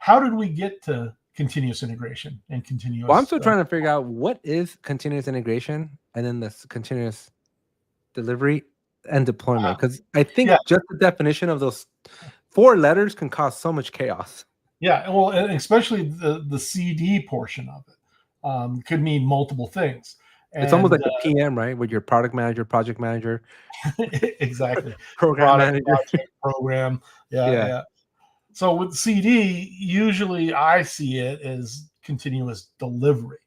how did we get to continuous integration and continuous? Well, I'm still trying to figure out what is continuous integration and then this continuous delivery and deployment. Because I think just the definition of those 4 letters can cause so much chaos. Yeah, well, and especially the CD portion of it could mean multiple things. It's almost like a PM, right? With your product manager, project manager. Exactly. Program manager. Project, program. Yeah. So with CD, usually I see it as continuous delivery,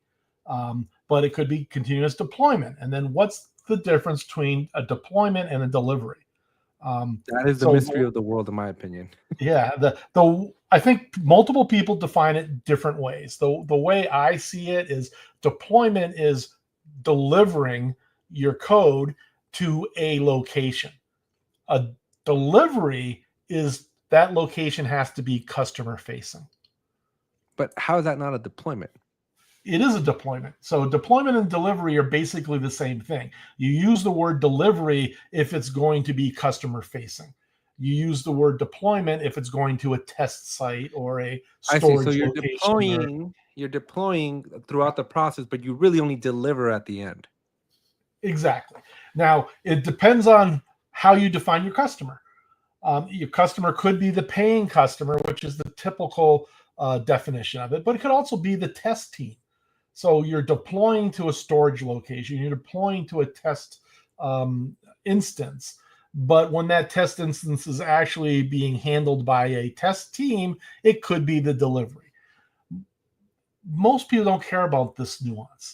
but it could be continuous deployment. And then what's the difference between a deployment and a delivery? That is the mystery of the world, in my opinion. Yeah, I think multiple people define it different ways. The way I see it is deployment is delivering your code to a location. A delivery is that location has to be customer facing. But how is that not a deployment? It is a deployment. So deployment and delivery are basically the same thing. You use the word delivery if it's going to be customer facing. You use the word deployment if it's going to a test site or a storage location. So you're deploying throughout the process, but you really only deliver at the end. Exactly. Now, it depends on how you define your customer. Your customer could be the paying customer, which is the typical definition of it, but it could also be the test team. So you're deploying to a storage location, you're deploying to a test instance, but when that test instance is actually being handled by a test team, it could be the delivery. Most people don't care about this nuance.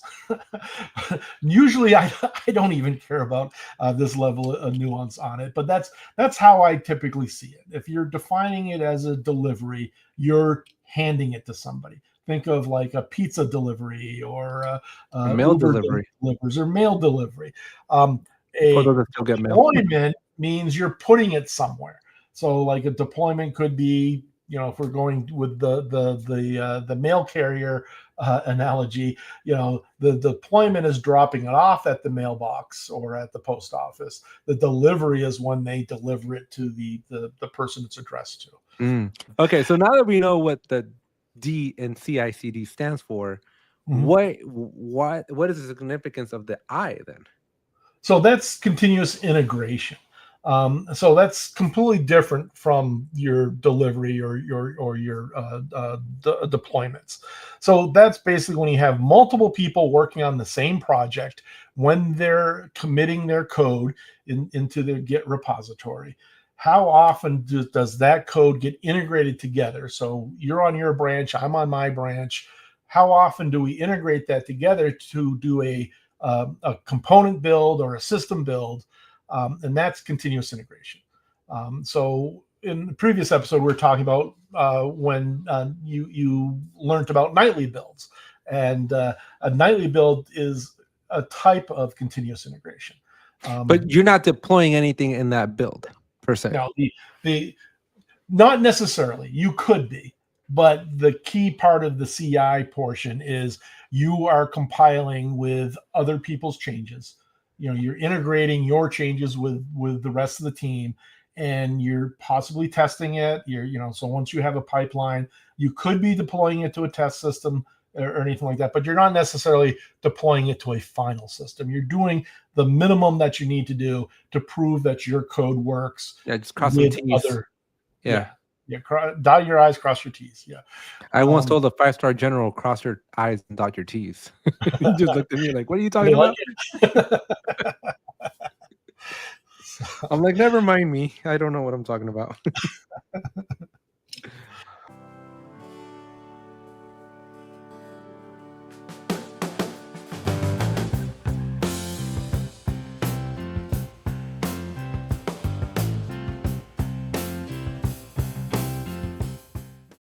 Usually I don't even care about this level of nuance on it, but that's how I typically see it. If you're defining it as a delivery, you're handing it to somebody. Think of like a pizza delivery or a mail delivery. Or mail delivery. A deployment means you're putting it somewhere. So like a deployment could be, if we're going with the mail carrier analogy, the deployment is dropping it off at the mailbox or at the post office. The delivery is when they deliver it to the person it's addressed to. Okay, so now that we know what the D in CI/CD stands for, what is the significance of the I then? So that's continuous integration. So that's completely different from your delivery or your deployments. So that's basically when you have multiple people working on the same project, when they're committing their code into their Git repository. How often does that code get integrated together? So you're on your branch, I'm on my branch. How often do we integrate that together to do a component build or a system build? And that's continuous integration. So in the previous episode, we were talking about when you learned about nightly builds. And a nightly build is a type of continuous integration. But you're not deploying anything in that build, per se. No, not necessarily. You could be. But the key part of the CI portion is you are compiling with other people's changes. You're integrating your changes with the rest of the team, and you're possibly testing it. So once you have a pipeline, you could be deploying it to a test system or anything like that, but you're not necessarily deploying it to a final system. You're doing the minimum that you need to do to prove that your code works. Yeah, just crossing T's. Yeah. Dot your I's, cross your T's. Yeah. I once told a 5-star general, cross your I's and dot your T's. He just looked at me like, what are you talking about? I'm like, never mind me. I don't know what I'm talking about.